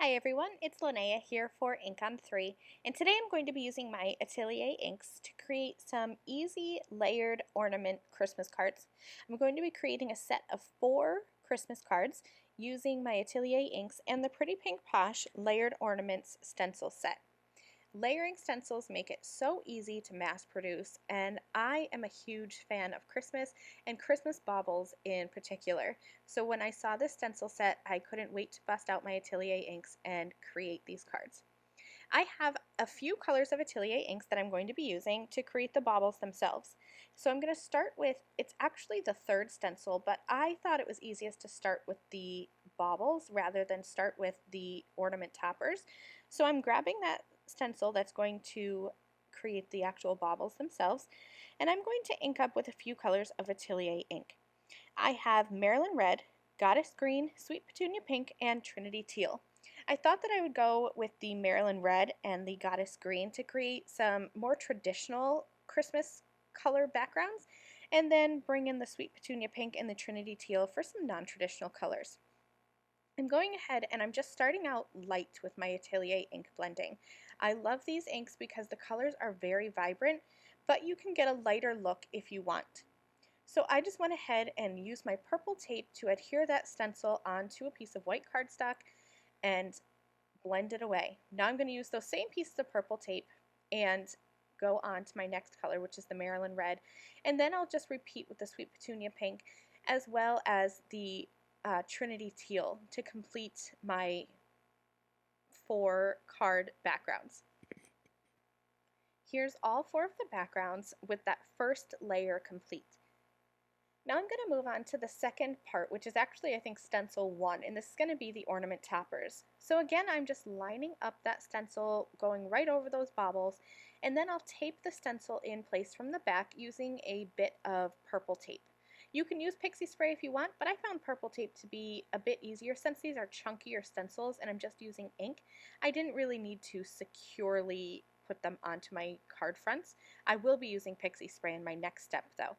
Hi everyone, it's Linnea here for InkOn3, and today I'm going to be using my Atelier inks to create some easy layered ornament Christmas cards. I'm going to be creating a set of 4 Christmas cards using my Atelier inks and the Pretty Pink Posh Layered Ornaments stencil set. Layering stencils make it so easy to mass produce, and I am a huge fan of Christmas and Christmas baubles in particular. So when I saw this stencil set, I couldn't wait to bust out my Atelier inks and create these cards. I have a few colors of Atelier inks that I'm going to be using to create the baubles themselves. So I'm going to start with, it's actually the 3rd stencil, but I thought it was easiest to start with the baubles rather than start with the ornament toppers. So I'm grabbing that stencil that's going to create the actual baubles themselves, and I'm going to ink up with a few colors of Atelier ink. I have Maryland Red, Goddess Green, Sweet Petunia Pink, and Trinity Teal. I thought that I would go with the Maryland Red and the Goddess Green to create some more traditional Christmas color backgrounds, and then bring in the Sweet Petunia Pink and the Trinity Teal for some non-traditional colors. I'm going ahead and I'm just starting out light with my Atelier ink blending. I love these inks because the colors are very vibrant, but you can get a lighter look if you want. So I just went ahead and used my purple tape to adhere that stencil onto a piece of white cardstock and blend it away. Now I'm going to use those same pieces of purple tape and go on to my next color, which is the Maryland Red, and then I'll just repeat with the Sweet Petunia Pink as well as the Trinity Teal to complete my 4 card backgrounds. Here's all 4 of the backgrounds with that first layer complete. Now I'm going to move on to the second part, which is actually I think stencil 1, and this is going to be the ornament toppers. So again, I'm just lining up that stencil, going right over those baubles, and then I'll tape the stencil in place from the back using a bit of purple tape. You can use pixie spray if you want, but I found purple tape to be a bit easier since these are chunkier stencils and I'm just using ink. I didn't really need to securely put them onto my card fronts. I will be using pixie spray in my next step though.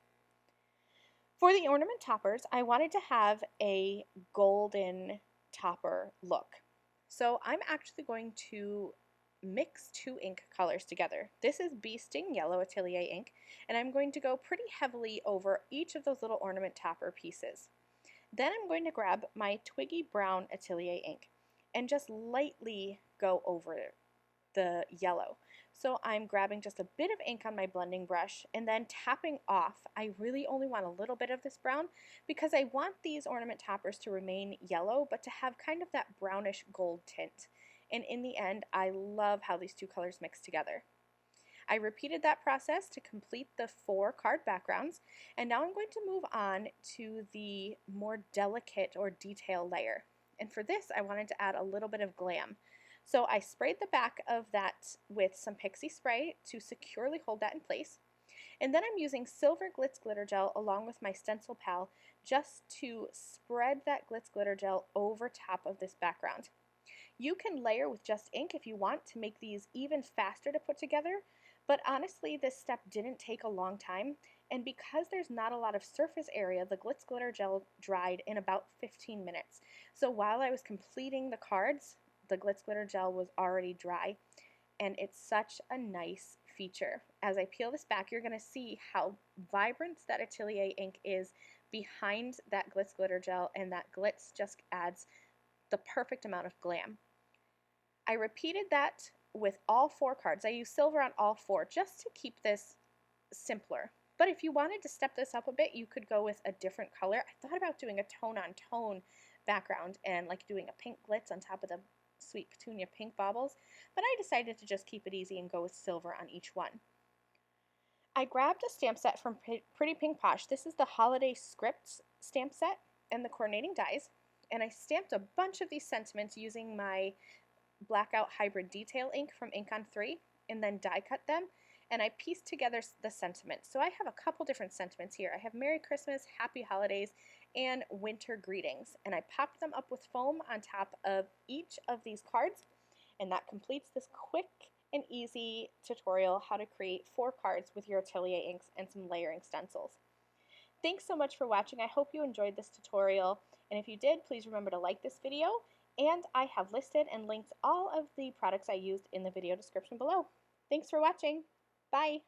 For the ornament toppers, I wanted to have a golden topper look. So I'm actually going to mix 2 ink colors together. This is Bee Sting Yellow Atelier ink, and I'm going to go pretty heavily over each of those little ornament topper pieces. Then I'm going to grab my Twiggy Brown Atelier ink and just lightly go over the yellow. So I'm grabbing just a bit of ink on my blending brush and then tapping off. I really only want a little bit of this brown because I want these ornament toppers to remain yellow but to have kind of that brownish gold tint. And in the end, I love how these 2 colors mix together. I repeated that process to complete the 4 card backgrounds, and now I'm going to move on to the more delicate or detail layer. And for this, I wanted to add a little bit of glam. So I sprayed the back of that with some pixie spray to securely hold that in place. And then I'm using Silver Glitz Glitter Gel along with my Stencil Pal just to spread that glitz glitter gel over top of this background. You can layer with just ink if you want to make these even faster to put together, but honestly this step didn't take a long time, and because there's not a lot of surface area, the glitz glitter gel dried in about 15 minutes. So while I was completing the cards, the glitz glitter gel was already dry, and it's such a nice feature. As I peel this back, you're going to see how vibrant that Atelier ink is behind that glitz glitter gel, and that glitz just adds the perfect amount of glam. I repeated that with all 4 cards. I used silver on all 4 just to keep this simpler. But if you wanted to step this up a bit, you could go with a different color. I thought about doing a tone-on-tone background and like doing a pink glitz on top of the Sweet Petunia Pink baubles, but I decided to just keep it easy and go with silver on each one. I grabbed a stamp set from Pretty Pink Posh. This is the Holiday Scripts stamp set and the coordinating dies, and I stamped a bunch of these sentiments using my Blackout Hybrid Detail ink from InkOn3 and then die cut them, and I pieced together the sentiments. So I have a couple different sentiments here. I have Merry Christmas, Happy Holidays, and Winter Greetings, and I popped them up with foam on top of each of these cards, and that completes this quick and easy tutorial how to create 4 cards with your Atelier inks and some layering stencils. Thanks so much for watching. I hope you enjoyed this tutorial, and if you did, please remember to like this video And I have listed and linked all of the products I used in the video description below. Thanks for watching. Bye!